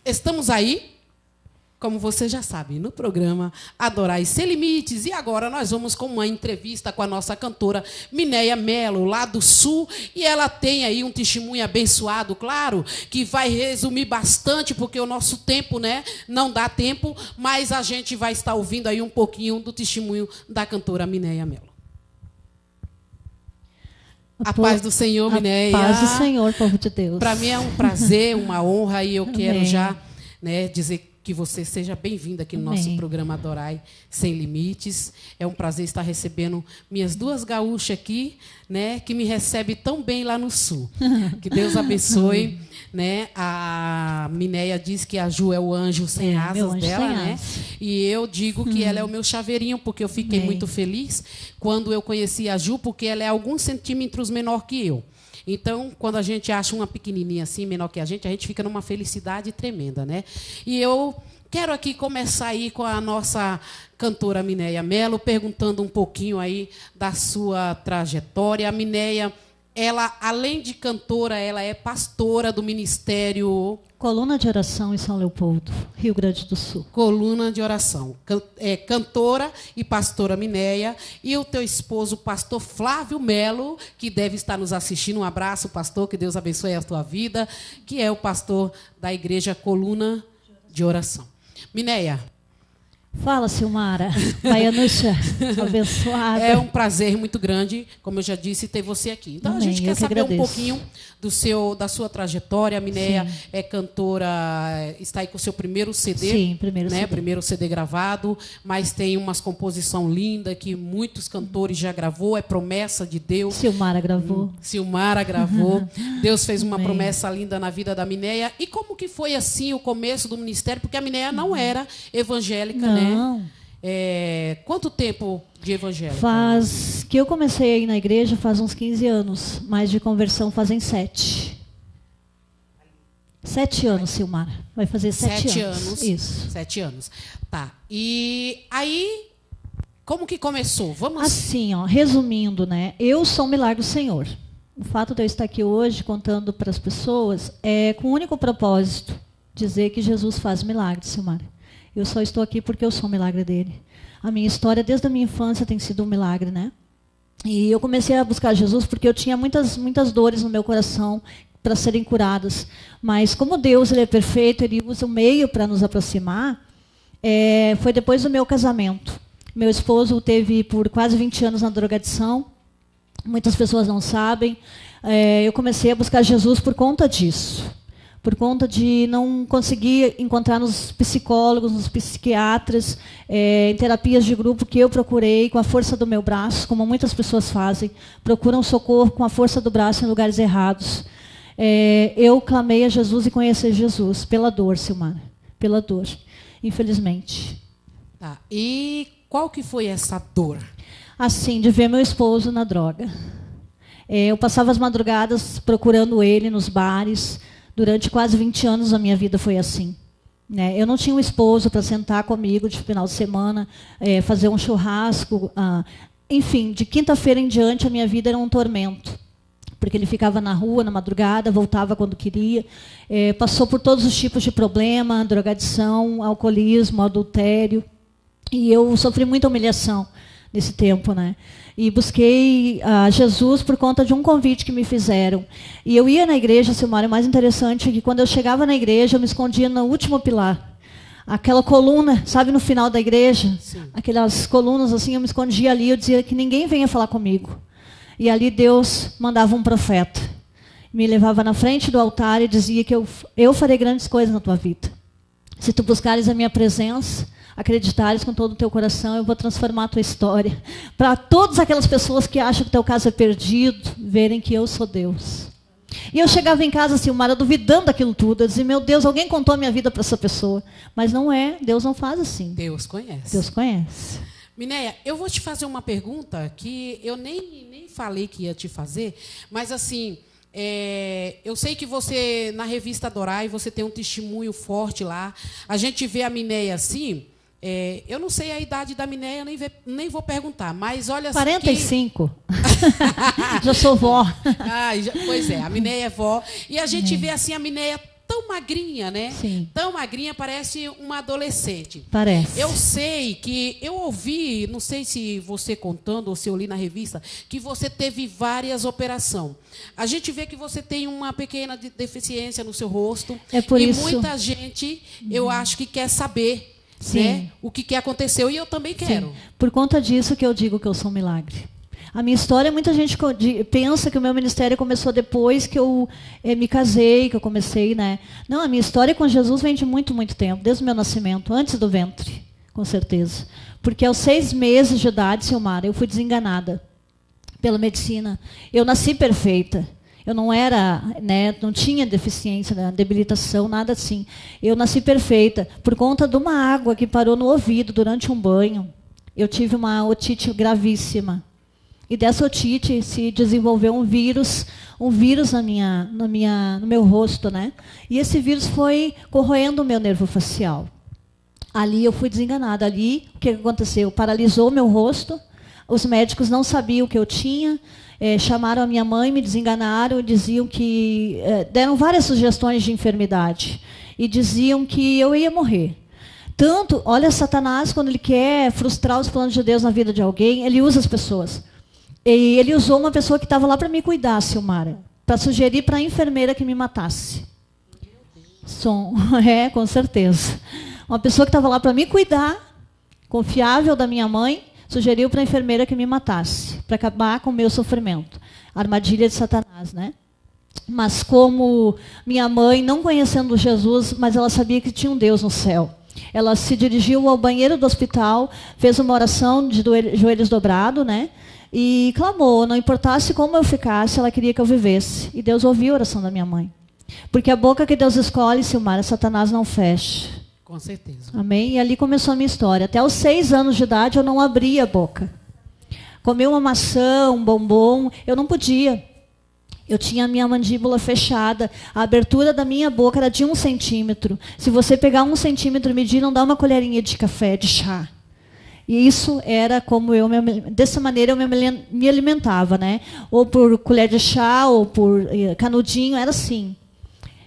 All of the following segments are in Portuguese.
Estamos aí, como você já sabe, no programa Adorai Sem Limites. E agora nós vamos com uma entrevista com a nossa cantora Minéia Mello, lá do Sul. E ela tem aí um testemunho abençoado, claro, que vai resumir bastante, porque o nosso tempo, né, não dá tempo, mas a gente vai estar ouvindo aí um pouquinho do testemunho da cantora Minéia Mello. A paz do Senhor, Minéia. A paz do Senhor, povo de Deus. Para mim é um prazer, uma honra, e eu quero já, né, dizer que você seja bem-vinda aqui no nosso programa Adorai Sem Limites. É um prazer estar recebendo minhas duas gaúchas aqui, né, que me recebe tão bem lá no Sul. Que Deus abençoe. Né? A Minéia diz que a Ju é o anjo sem asas dela, né? E eu digo que ela é o meu chaveirinho, porque eu fiquei muito feliz quando eu conheci a Ju, porque ela é alguns centímetros menor que eu. Então, quando a gente acha uma pequenininha assim, menor que a gente fica numa felicidade tremenda, né? E eu quero aqui começar aí com a nossa cantora Minéia Mello, perguntando um pouquinho aí da sua trajetória. A Minéia, ela, além de cantora, ela é pastora do Ministério... Coluna de Oração em São Leopoldo, Rio Grande do Sul. Coluna de Oração. Cantora e pastora Minéia. E o teu esposo, pastor Flávio Mello, que deve estar nos assistindo. Um abraço, pastor, que Deus abençoe a tua vida, que é o pastor da igreja Coluna de Oração. Minéia. Fala, Silmara. Baianuxa, abençoada. É um prazer muito grande, como eu já disse, ter você aqui. Então, a gente quer saber um pouquinho da sua trajetória. A Minéia é cantora, está aí com o seu primeiro CD. Sim, primeiro CD. Primeiro CD gravado, mas tem umas composição linda que muitos cantores já gravou, é promessa de Deus. Silmara gravou. Silmara gravou. Deus fez uma promessa linda na vida da Minéia. E como que foi assim o começo do ministério? Porque a Minéia não era evangélica, né? Não. Quanto tempo de evangélica? Faz que eu comecei a ir na igreja faz uns 15 anos, mas de conversão fazem 7. 7 anos, Silmara. Vai fazer 7 anos. Isso. 7 anos. Tá. E aí, como que começou? Vamos... Assim, ó, resumindo, né? Eu sou um milagre do Senhor. O fato de eu estar aqui hoje contando para as pessoas é com o único propósito, dizer que Jesus faz milagres, Silmara. Eu só estou aqui porque eu sou um milagre dele. A minha história, desde a minha infância, tem sido um milagre, né? E eu comecei a buscar Jesus porque eu tinha muitas dores no meu coração para serem curadas. Mas como Deus ele é perfeito, ele usa o meio para nos aproximar, foi depois do meu casamento. Meu esposo teve por quase 20 anos na drogadição. Muitas pessoas não sabem. Eu comecei a buscar Jesus por conta disso. Por conta de não conseguir encontrar nos psicólogos, nos psiquiatras, em terapias de grupo que eu procurei com a força do meu braço, como muitas pessoas fazem, procuram socorro com a força do braço em lugares errados. Eu clamei a Jesus e conheci Jesus pela dor, Silmara, pela dor, infelizmente. Tá. E qual que foi essa dor? Assim, de ver meu esposo na droga. Eu passava as madrugadas procurando ele nos bares. Durante quase 20 anos a minha vida foi assim. Né? Eu não tinha um esposo para sentar comigo de final de semana, fazer um churrasco. Enfim, de quinta-feira em diante a minha vida era um tormento. Porque ele ficava na rua, na madrugada, voltava quando queria. Passou por todos os tipos de problema, drogadição, alcoolismo, adultério. E eu sofri muita humilhação nesse tempo, né? E busquei Jesus por conta de um convite que me fizeram. E eu ia na igreja, Silmara, o mais interessante é que quando eu chegava na igreja, eu me escondia no último pilar. Aquela coluna, sabe, no final da igreja? Sim. Aquelas colunas assim, eu me escondia ali, eu dizia que ninguém venha falar comigo. E ali Deus mandava um profeta. Me levava na frente do altar e dizia que eu farei grandes coisas na tua vida. Se tu buscares a minha presença, acreditares com todo o teu coração, eu vou transformar a tua história. Para todas aquelas pessoas que acham que teu caso é perdido, verem que eu sou Deus. E eu chegava em casa, Silmara, duvidando daquilo tudo. Eu dizia, meu Deus, alguém contou a minha vida para essa pessoa. Mas não é, Deus não faz assim. Deus conhece. Deus conhece. Minéia, eu vou te fazer uma pergunta que eu nem falei que ia te fazer, mas assim... eu sei que você, na revista Adorai, você tem um testemunho forte lá. A gente vê a Minéia assim... eu não sei a idade da Minéia, nem vou perguntar, mas olha... 45. Já sou vó. Pois é, a Minéia é vó. E a gente vê assim a Minéia tão magrinha, né? Sim. Tão magrinha, parece uma adolescente. Parece. Eu sei que, eu ouvi, não sei se você contando ou se eu li na revista, que você teve várias operações. A gente vê que você tem uma pequena deficiência no seu rosto. É por e isso. Muita gente, eu acho que quer saber, Sim. né, o que aconteceu, e eu também quero. Sim. Por conta disso que eu digo que eu sou um milagre. A minha história, muita gente pensa que o meu ministério começou depois que eu me casei, que eu comecei, né? Não, a minha história com Jesus vem de muito, muito tempo, desde o meu nascimento, antes do ventre, com certeza. Porque aos 6 meses de idade, Silmara, eu fui desenganada pela medicina. Eu nasci perfeita. Eu não era, né, não tinha deficiência, né, debilitação, nada assim. Eu nasci perfeita por conta de uma água que parou no ouvido durante um banho. Eu tive uma otite gravíssima. E dessa otite se desenvolveu um vírus no meu rosto, né? E esse vírus foi corroendo o meu nervo facial. Ali eu fui desenganada. Ali, o que aconteceu? Paralisou o meu rosto. Os médicos não sabiam o que eu tinha. Chamaram a minha mãe, me desenganaram, diziam que deram várias sugestões de enfermidade e diziam que eu ia morrer. Tanto, olha, Satanás, quando ele quer frustrar os planos de Deus na vida de alguém, ele usa as pessoas. E ele usou uma pessoa que estava lá para me cuidar, Silmara, para sugerir para a enfermeira que me matasse. Com certeza. Uma pessoa que estava lá para me cuidar, confiável da minha mãe, sugeriu para a enfermeira que me matasse, para acabar com o meu sofrimento. Armadilha de Satanás, né? Mas como minha mãe, não conhecendo Jesus, mas ela sabia que tinha um Deus no céu. Ela se dirigiu ao banheiro do hospital, fez uma oração de joelhos dobrados, né? E clamou, não importasse como eu ficasse, ela queria que eu vivesse. E Deus ouviu a oração da minha mãe. Porque a boca que Deus escolhe, Silmara, Satanás não fecha. Com certeza. Amém? E ali começou a minha história. Até os 6 anos de idade eu não abria a boca. Comer uma maçã, um bombom, eu não podia. Eu tinha a minha mandíbula fechada. A abertura da minha boca era de 1 centímetro. Se você pegar 1 centímetro e medir, não dá uma colherinha de café, de chá. E isso era como dessa maneira eu me alimentava, né? Ou por colher de chá, ou por canudinho, era assim.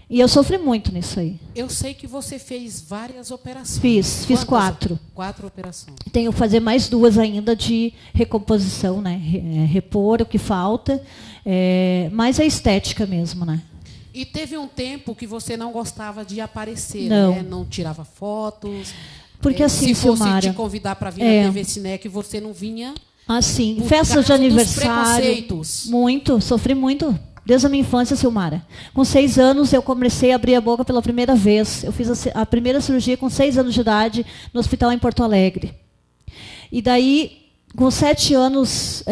E eu sofri muito nisso aí. Eu sei que você fez várias operações. Fiz 4. 4 operações. Tenho que fazer mais 2 ainda de recomposição, né? Repor o que falta. Mas é estética mesmo, né? E teve um tempo que você não gostava de aparecer, não. Né? Não tirava fotos. Porque assim, se fosse Silmara, te convidar para vir na TV Cinec, você não vinha. Assim, festas de aniversário. Muito, sofri muito. Desde a minha infância, Silmara. Com 6 anos, eu comecei a abrir a boca pela primeira vez. Eu fiz a primeira cirurgia com 6 anos de idade no hospital em Porto Alegre. E daí, com 7 anos,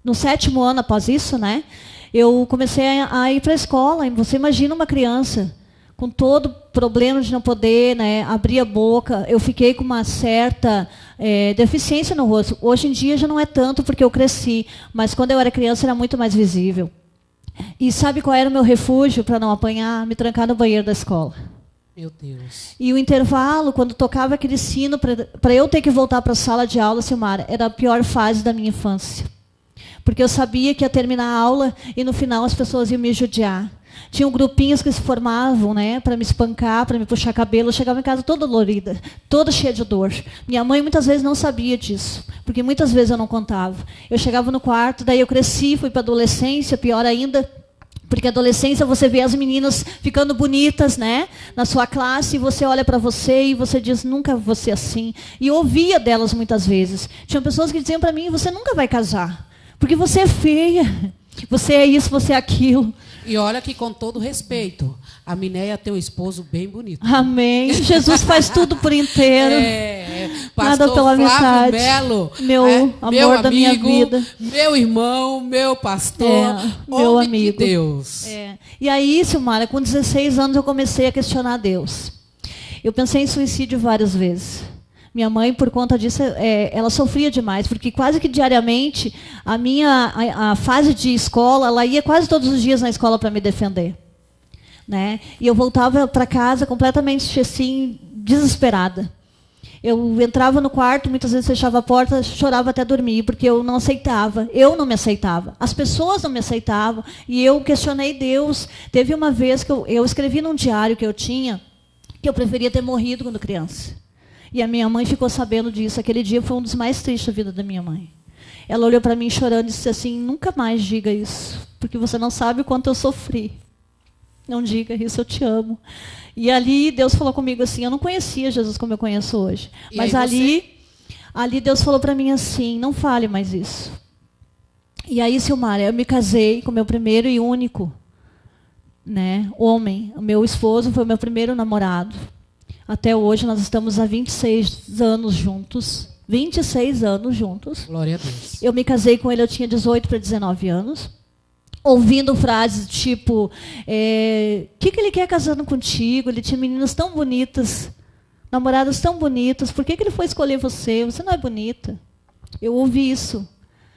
no 7º ano após isso, né, eu comecei a ir para a escola. E você imagina uma criança com todo problema de não poder, né, abrir a boca. Eu fiquei com uma certa deficiência no rosto. Hoje em dia já não é tanto, porque eu cresci. Mas quando eu era criança era muito mais visível. E sabe qual era o meu refúgio para não apanhar? Me trancar no banheiro da escola. Meu Deus. E o intervalo, quando tocava aquele sino, para eu ter que voltar para a sala de aula, Silmara, era a pior fase da minha infância. Porque eu sabia que ia terminar a aula e no final as pessoas iam me judiar. Tinham grupinhos que se formavam, né, para me espancar, para me puxar cabelo. Eu chegava em casa toda dolorida, toda cheia de dor. Minha mãe muitas vezes não sabia disso, porque muitas vezes eu não contava. Eu chegava no quarto, daí eu cresci, fui para a adolescência, pior ainda, porque a adolescência você vê as meninas ficando bonitas, né, na sua classe, e você olha para você e você diz, nunca vou ser assim. E eu ouvia delas muitas vezes. Tinham pessoas que diziam para mim, você nunca vai casar, porque você é feia, você é isso, você é aquilo. E olha que, com todo respeito, a Minéia tem um esposo bem bonito. Amém. Jesus faz tudo por inteiro. Nada pela metade. Melo, meu amor da minha vida. Meu irmão, meu pastor, meu amigo. De Deus. E aí, Silmara, com 16 anos eu comecei a questionar Deus. Eu pensei em suicídio várias vezes. Minha mãe, por conta disso, ela sofria demais, porque quase que diariamente a fase de escola, ela ia quase todos os dias na escola para me defender, né? E eu voltava para casa completamente assim, desesperada. Eu entrava no quarto, muitas vezes fechava a porta, chorava até dormir, porque eu não aceitava. Eu não me aceitava. As pessoas não me aceitavam. E eu questionei Deus. Teve uma vez que eu escrevi num diário que eu tinha que eu preferia ter morrido quando criança. E a minha mãe ficou sabendo disso. Aquele dia foi um dos mais tristes da vida da minha mãe. Ela olhou para mim chorando e disse assim, nunca mais diga isso, porque você não sabe o quanto eu sofri. Não diga isso, eu te amo. E ali Deus falou comigo assim, eu não conhecia Jesus como eu conheço hoje. E mas ali Deus falou para mim assim, não fale mais isso. E aí, Silmara, eu me casei com meu primeiro e único, né, homem. O meu esposo foi o meu primeiro namorado. Até hoje nós estamos há 26 anos juntos. 26 anos juntos. Glória a Deus. Eu me casei com ele, eu tinha 18 para 19 anos. Ouvindo frases tipo, que ele quer casando contigo? Ele tinha meninas tão bonitas, namoradas tão bonitas. Por que ele foi escolher você? Você não é bonita. Eu ouvi isso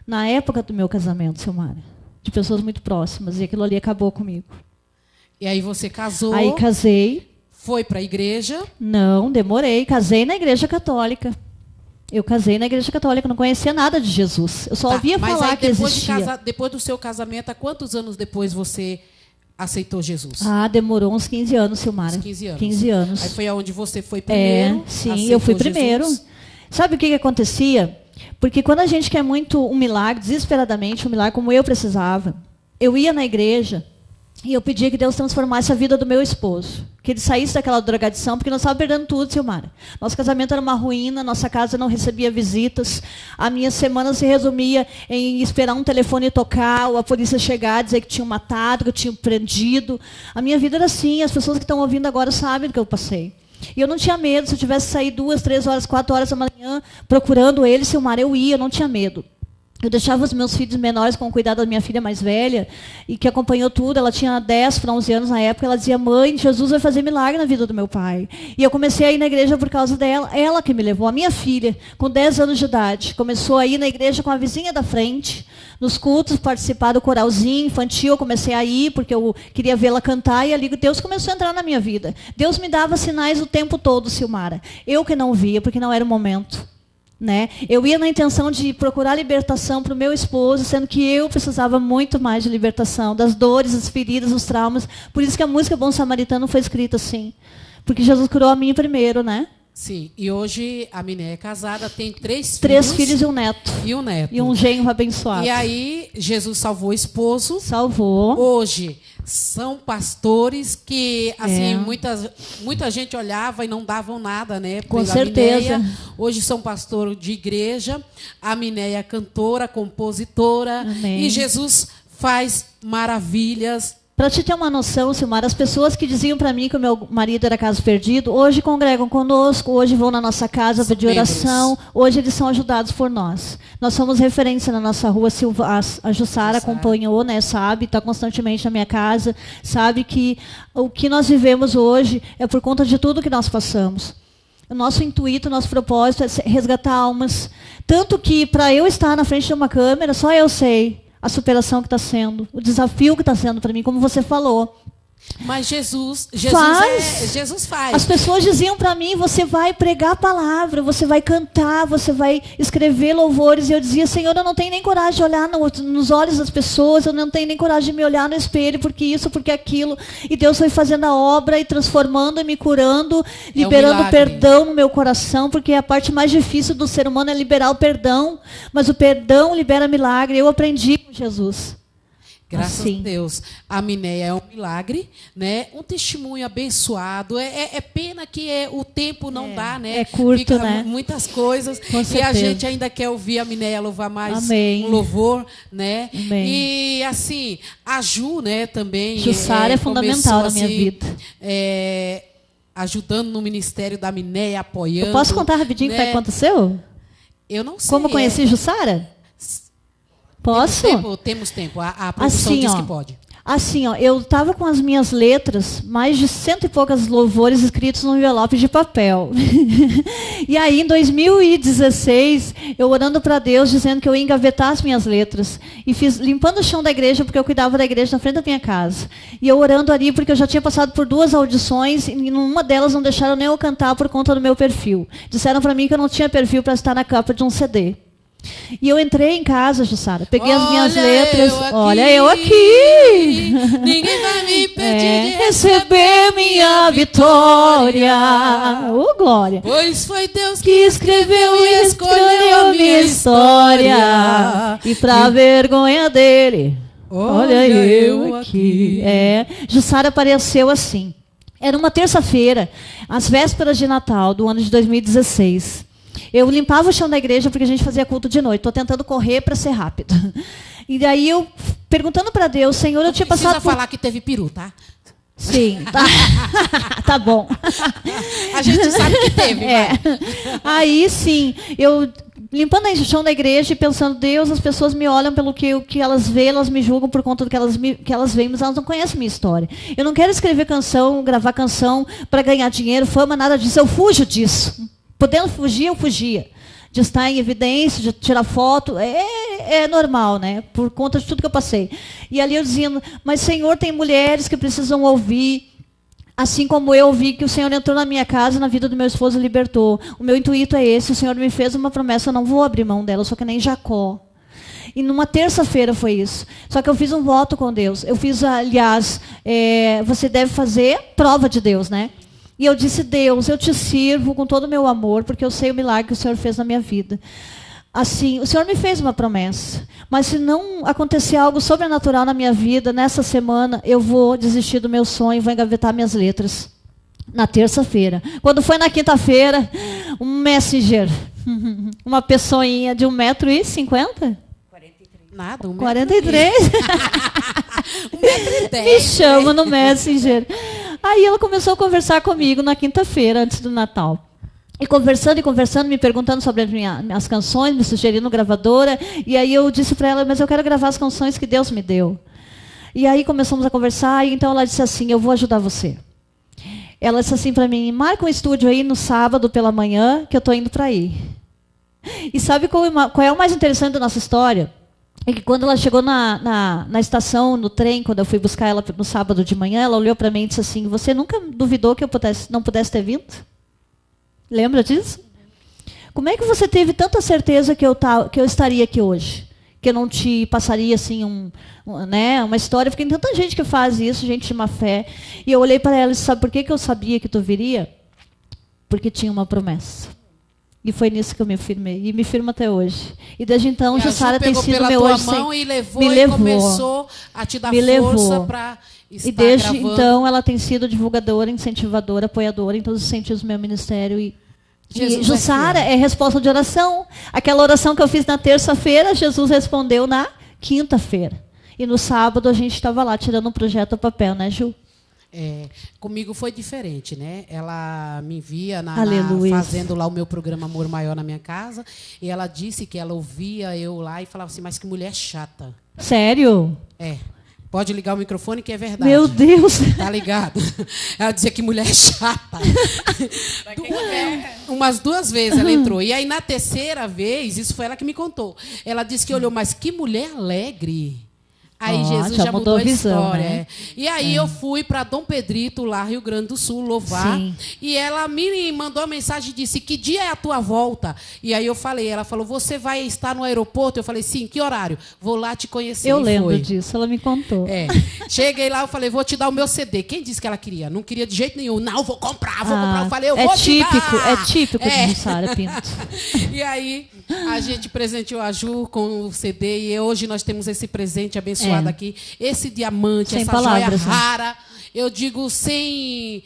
na época do meu casamento, Silmara. De pessoas muito próximas. E aquilo ali acabou comigo. E aí você casou. Aí casei. Foi para a igreja? Não, demorei. Casei na igreja católica. Eu casei na igreja católica, não conhecia nada de Jesus. Eu só ouvia falar que existia. Depois do seu casamento, há quantos anos depois você aceitou Jesus? Demorou uns 15 anos, Silmara. Uns 15 anos. 15 anos. Aí foi aonde você foi primeiro? Sim, eu fui primeiro. Jesus. Sabe o que acontecia? Porque quando a gente quer muito um milagre, desesperadamente, um milagre como eu precisava, eu ia na igreja e eu pedia que Deus transformasse a vida do meu esposo. Que ele saísse daquela drogadição, porque nós estávamos perdendo tudo, Silmara. Nosso casamento era uma ruína, nossa casa não recebia visitas. A minha semana se resumia em esperar um telefone tocar, ou a polícia chegar, dizer que tinham matado, que eu tinha prendido. A minha vida era assim, as pessoas que estão ouvindo agora sabem do que eu passei. E eu não tinha medo, se eu tivesse saído 2, 3 horas, 4 horas da manhã procurando ele, Silmara, eu ia, eu não tinha medo. Eu deixava os meus filhos menores com o cuidado da minha filha mais velha, e que acompanhou tudo. Ela tinha 10 para 11 anos na época. Ela dizia, mãe, Jesus vai fazer milagre na vida do meu pai. E eu comecei a ir na igreja por causa dela. Ela que me levou. A minha filha, com 10 anos de idade, começou a ir na igreja com a vizinha da frente. Nos cultos, participar do coralzinho infantil. Eu comecei a ir porque eu queria vê-la cantar. E ali Deus começou a entrar na minha vida. Deus me dava sinais o tempo todo, Silmara. Eu que não via, porque não era o momento. Né? Eu ia na intenção de procurar libertação para o meu esposo, sendo que eu precisava muito mais de libertação, das dores, das feridas, dos traumas. Por isso que a música Bom Samaritano foi escrita assim. Porque Jesus curou a mim primeiro, né? Sim, e hoje a Miné é casada, tem 3 filhos. 3 filhos e um neto. E um neto. E um genro abençoado. E aí, Jesus salvou o esposo. Salvou. Hoje, são pastores que, assim, muita gente olhava e não davam nada, né? Com certeza. Minéia. Hoje são pastor de igreja. A Minéia é cantora, compositora. Amém. E Jesus faz maravilhas. Para te ter uma noção, Silmara, as pessoas que diziam para mim que o meu marido era caso perdido, hoje congregam conosco, hoje vão na nossa casa pedir oração, hoje eles são ajudados por nós. Nós somos referência na nossa rua, a Jussara acompanhou, né, sabe, está constantemente na minha casa, sabe que o que nós vivemos hoje é por conta de tudo que nós passamos. O nosso intuito, o nosso propósito é resgatar almas. Tanto que para eu estar na frente de uma câmera, só eu sei a superação que está sendo, o desafio que está sendo para mim, como você falou. Mas Jesus faz. As pessoas diziam para mim, você vai pregar a palavra, você vai cantar, você vai escrever louvores. E eu dizia, Senhor, eu não tenho nem coragem de olhar nos olhos das pessoas, eu não tenho nem coragem de me olhar no espelho, porque isso, porque aquilo. E Deus foi fazendo a obra e transformando e me curando, liberando perdão no meu coração, porque a parte mais difícil do ser humano é liberar o perdão. Mas o perdão libera milagre. Eu aprendi com Jesus. Graças a Deus. A Minéia é um milagre, né? Um testemunho abençoado. É pena que o tempo não dá, né? É curto, fica né? Muitas coisas. Com certeza. E a gente ainda quer ouvir a Minéia louvar mais. Amém. Um louvor, né? Amém. E assim, a Ju, né, também. Jussara é fundamental na minha vida. Ajudando no ministério da Minéia, apoiando. Eu posso contar rapidinho o que aconteceu? Eu não sei. Como conheci Jussara? Posso? Temos tempo. A produção diz que pode. Assim, ó, eu estava com as minhas letras, mais de 100 e poucas louvores escritos num envelope de papel. E aí, em 2016, eu orando para Deus, dizendo que eu ia engavetar as minhas letras. E limpando o chão da igreja, porque eu cuidava da igreja na frente da minha casa. E eu orando ali, porque eu já tinha passado por 2 audições, e numa delas não deixaram nem eu cantar por conta do meu perfil. Disseram para mim que eu não tinha perfil para estar na capa de um CD. E eu entrei em casa, Jussara, peguei as minhas letras. Olha eu aqui. Ninguém vai me impedir de receber minha vitória. Glória. Pois foi Deus que escreveu e escolheu a minha história. E pra vergonha dele, olha eu aqui. Jussara apareceu assim. Era uma terça-feira, às vésperas de Natal, do ano de 2016. Eu limpava o chão da igreja porque a gente fazia culto de noite. Estou tentando correr para ser rápido. E daí eu, perguntando para Deus, Senhor, eu tinha passado por... Precisa falar que teve peru, tá? Sim, tá, tá bom. A gente sabe que teve. Aí, sim, eu limpando o chão da igreja e pensando, Deus, as pessoas me olham pelo que elas veem, elas me julgam por conta do que elas veem, mas elas não conhecem minha história. Eu não quero escrever canção, gravar canção para ganhar dinheiro, fama, nada disso. Eu fujo disso. Podendo fugir, eu fugia. De estar em evidência, de tirar foto, é normal, né? Por conta de tudo que eu passei. E ali eu dizendo, mas Senhor, tem mulheres que precisam ouvir, assim como eu ouvi que o Senhor entrou na minha casa, na vida do meu esposo e libertou. O meu intuito é esse, o Senhor me fez uma promessa, eu não vou abrir mão dela, eu sou que nem Jacó. E numa terça-feira foi isso. Só que eu fiz um voto com Deus. Eu fiz, aliás, você deve fazer prova de Deus, né? E eu disse, Deus, eu te sirvo com todo o meu amor, porque eu sei o milagre que o Senhor fez na minha vida. Assim, o Senhor me fez uma promessa, mas se não acontecer algo sobrenatural na minha vida, nessa semana, eu vou desistir do meu sonho, vou engavetar minhas letras. Na terça-feira. Quando foi na quinta-feira, um messenger, uma pessoinha de 1,50 m? Nada, 43. 1,10 m. Me chama no Messenger. Aí ela começou a conversar comigo na quinta-feira, antes do Natal. E conversando, me perguntando sobre as canções, me sugerindo gravadora. E aí eu disse para ela, mas eu quero gravar as canções que Deus me deu. E aí começamos a conversar, e então ela disse assim, eu vou ajudar você. Ela disse assim para mim, marca um estúdio aí no sábado pela manhã, que eu estou indo para aí. E sabe qual é o mais interessante da nossa história? É que quando ela chegou na estação, no trem, quando eu fui buscar ela no sábado de manhã, ela olhou para mim e disse assim, você nunca duvidou que eu não pudesse ter vindo? Lembra disso? Como é que você teve tanta certeza que eu estaria aqui hoje? Que eu não te passaria assim uma história? Porque tem tanta gente que faz isso, gente de má fé. E eu olhei para ela e disse, sabe por que eu sabia que tu viria? Porque tinha uma promessa. E foi nisso que eu me firmei. E me firmo até hoje. E desde então, Jussara tem sido meu anjo. Me levou. Começou a te dar força para estar E desde gravando. então, ela tem sido divulgadora, incentivadora, apoiadora em todos os sentidos do meu ministério. E Jussara é resposta de oração. Aquela oração que eu fiz na terça-feira, Jesus respondeu na quinta-feira. E no sábado, a gente estava lá tirando um projeto ao papel, né, Ju? Comigo foi diferente, né? Ela me via fazendo lá o meu programa Amor Maior na minha casa, e ela disse que ela ouvia eu lá e falava assim, mas que mulher chata. Sério? Pode ligar o microfone que é verdade. Meu Deus! Tá ligado? Ela dizia que mulher chata. Umas 2 vezes ela entrou. E aí, na terceira vez, isso foi ela que me contou. Ela disse que olhou, mas que mulher alegre. Aí Jesus já mudou a história. Né? E aí eu fui para Dom Pedrito, lá Rio Grande do Sul, louvar. Sim. E ela me mandou uma mensagem e disse, que dia é a tua volta? E aí eu falei, ela falou, você vai estar no aeroporto? Eu falei, sim, que horário? Vou lá te conhecer. Eu lembro disso, ela me contou. Cheguei lá, eu falei, vou te dar o meu CD. Quem disse que ela queria? Não queria de jeito nenhum. Não, vou comprar. Eu falei, eu vou te dar. É típico de Jussara Pinto. E aí a gente presenteou a Ju com o CD e hoje nós temos esse presente abençoado aqui, esse diamante, sem essa palavras, joia rara. Eu digo sem...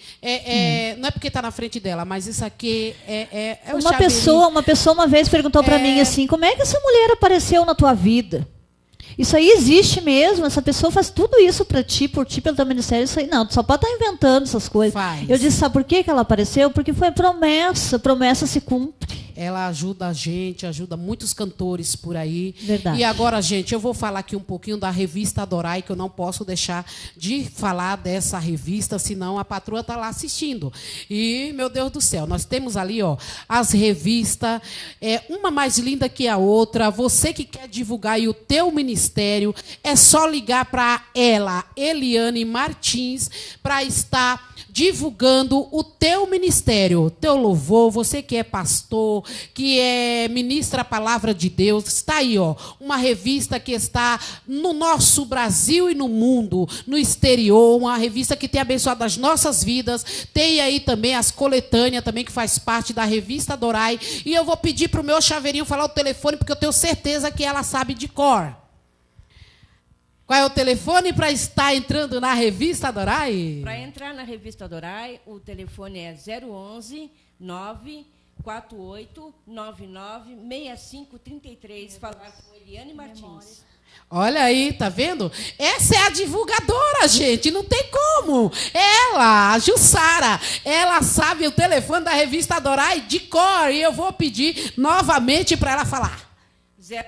não é porque está na frente dela, mas isso aqui é o uma pessoa uma vez perguntou para mim assim, como é que essa mulher apareceu na tua vida? Isso aí existe mesmo? Essa pessoa faz tudo isso para ti, por ti, pelo teu ministério? Isso aí, não, tu só pode estar inventando essas coisas. Eu disse, sabe por que ela apareceu? Porque foi promessa se cumpre. ela ajuda a gente, ajuda muitos cantores por aí. Verdade. E agora, gente, eu vou falar aqui um pouquinho da revista Adorai, que eu não posso deixar de falar dessa revista, senão a patroa está lá assistindo. E, meu Deus do céu, nós temos ali, ó, as revistas, uma mais linda que a outra. Você que quer divulgar aí o teu ministério, é só ligar para ela, Eliane Martins, para estar divulgando o teu ministério, teu louvor. Você que é pastor, que ministra a palavra de Deus, está aí, ó, uma revista que está no nosso Brasil e no mundo, no exterior, uma revista que tem abençoado as nossas vidas. Tem aí também as coletâneas, também, que faz parte da revista Adorai. E eu vou pedir para o meu chaveirinho falar o telefone, porque eu tenho certeza que ela sabe de cor. Qual é o telefone para estar entrando na revista Adorai? Para entrar na revista Adorai, o telefone é 011 948 99 6533. Falar com Eliane Martins. Olha aí, tá vendo? Essa é a divulgadora, gente, não tem como. Ela, a Jussara, ela sabe o telefone da revista Adorai de cor. E eu vou pedir novamente para ela falar. 011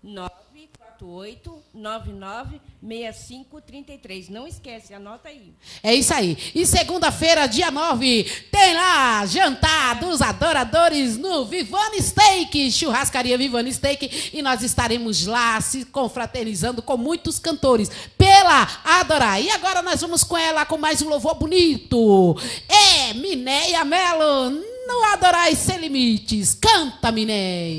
948 99 6533. Não esquece, anota aí. É isso aí. E segunda-feira, dia 9, tem lá jantar dos adoradores no Vivani Steak, churrascaria Vivani Steak, e nós estaremos lá se confraternizando com muitos cantores pela Adorai. E agora nós vamos com ela com mais um louvor bonito. Minéia Melo, no Adorai Sem Limites. Canta, Minéia.